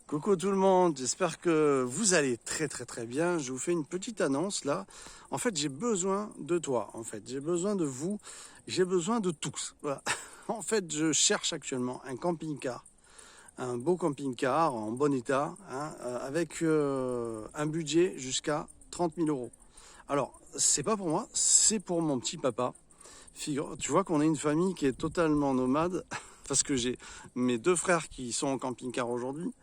Coucou tout le monde, j'espère que vous allez très bien. Je vous fais une petite annonce là. En fait, j'ai besoin de toi. En fait, j'ai besoin de vous. J'ai besoin de tous. Voilà. En fait, je cherche actuellement un camping-car, un beau camping-car en bon état, hein, avec un budget jusqu'à 30 000 euros. Alors, c'est pas pour moi, c'est pour mon petit papa. Tu vois qu'on est une famille qui est totalement nomade parce que j'ai mes deux frères qui sont en camping-car aujourd'hui.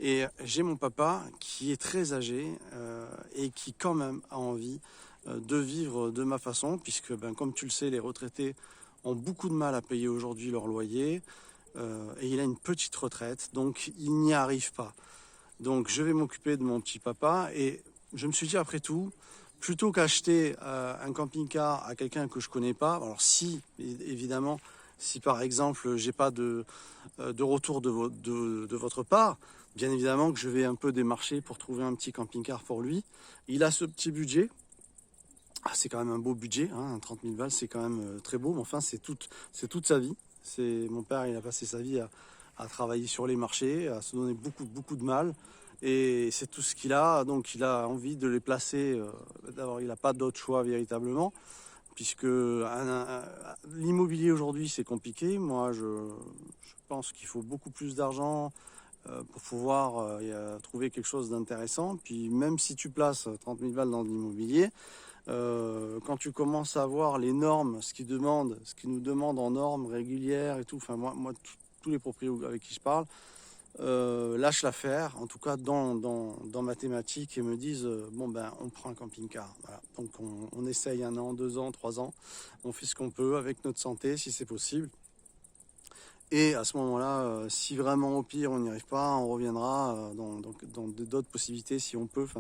Et j'ai mon papa qui est très âgé et qui quand même a envie de vivre de ma façon, puisque comme tu le sais, les retraités ont beaucoup de mal à payer aujourd'hui leur loyer et il a une petite retraite, donc il n'y arrive pas. Donc je vais m'occuper de mon petit papa et je me suis dit après tout, plutôt qu'acheter un camping-car à quelqu'un que je connais pas, alors si évidemment, si par exemple j'ai pas de retour de votre part, bien évidemment que je vais un peu démarcher pour trouver un petit camping-car pour lui. Il a ce petit budget. Ah, c'est quand même un beau budget, hein, 30 000 balles, c'est quand même très beau, mais enfin c'est toute sa vie. Mon père, il a passé sa vie à travailler sur les marchés, à se donner beaucoup de mal. Et c'est tout ce qu'il a, donc il a envie de les placer. D'abord, il n'a pas d'autre choix véritablement, puisque l'immobilier aujourd'hui c'est compliqué. Moi, je pense qu'il faut beaucoup plus d'argent pour pouvoir trouver quelque chose d'intéressant. Puis même si tu places 30 000 balles dans l'immobilier, quand tu commences à voir les normes, ce qu'ils nous demandent en normes régulières et tout, enfin moi tous les propriétaires avec qui je parle lâchent l'affaire, en tout cas dans ma thématique, et me disent bon on prend un camping-car. Voilà. Donc on essaye 1 an, 2 ans, 3 ans, on fait ce qu'on peut avec notre santé si c'est possible. Et à ce moment-là, si vraiment au pire on n'y arrive pas, on reviendra dans d'autres possibilités si on peut. Enfin,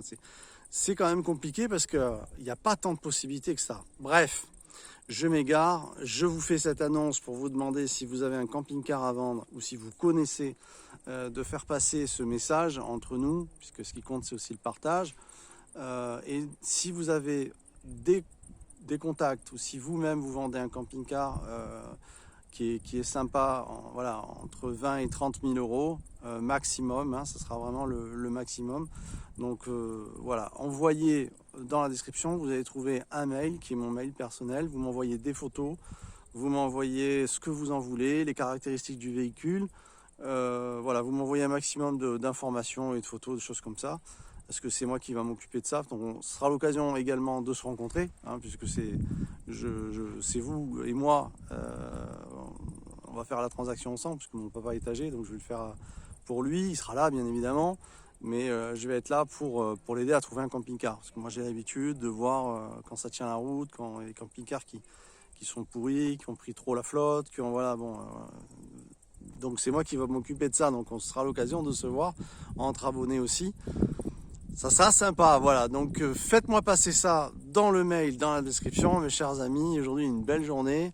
c'est quand même compliqué parce qu'il n'y a pas tant de possibilités que ça. Bref, je m'égare. Je vous fais cette annonce pour vous demander si vous avez un camping-car à vendre ou si vous connaissez, de faire passer ce message entre nous, puisque ce qui compte c'est aussi le partage. Et si vous avez des contacts ou si vous-même vous vendez un camping-car qui est sympa, voilà, entre 20 et 30 000 euros maximum, hein, ce sera vraiment le maximum. Donc voilà, envoyez dans la description, vous allez trouver un mail qui est mon mail personnel, vous m'envoyez des photos, vous m'envoyez ce que vous en voulez, les caractéristiques du véhicule, voilà, vous m'envoyez un maximum d'informations et de photos, de choses comme ça, parce que c'est moi qui va m'occuper de ça. Donc ce sera l'occasion également de se rencontrer, hein, puisque c'est vous et moi, on va faire la transaction ensemble, puisque mon papa est âgé, donc je vais le faire pour lui, il sera là bien évidemment, mais je vais être là pour l'aider à trouver un camping-car, parce que moi j'ai l'habitude de voir quand ça tient la route, quand il y a des camping-cars qui sont pourris, qui ont pris trop la flotte, donc c'est moi qui va m'occuper de ça, donc on sera l'occasion de se voir entre abonnés aussi. Ça sera sympa, voilà. Donc faites-moi passer ça dans le mail, dans la description, mes chers amis. Aujourd'hui, une belle journée.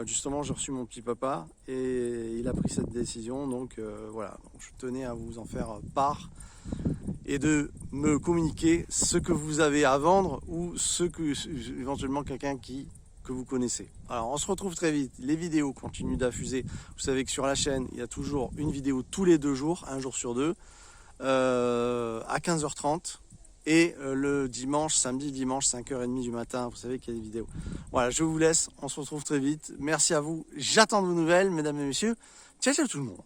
Justement, j'ai reçu mon petit papa et il a pris cette décision. Donc voilà, donc, je tenais à vous en faire part et de me communiquer ce que vous avez à vendre ou ce que éventuellement quelqu'un que vous connaissez. Alors, on se retrouve très vite. Les vidéos continuent d'affuser. Vous savez que sur la chaîne, il y a toujours une vidéo tous les 2 jours, 1 jour sur 2. À 15h30 et le samedi dimanche 5h30 du matin, vous savez qu'il y a des vidéos. Voilà, je vous laisse, on se retrouve très vite, merci à vous, j'attends de vos nouvelles mesdames et messieurs, ciao tout le monde.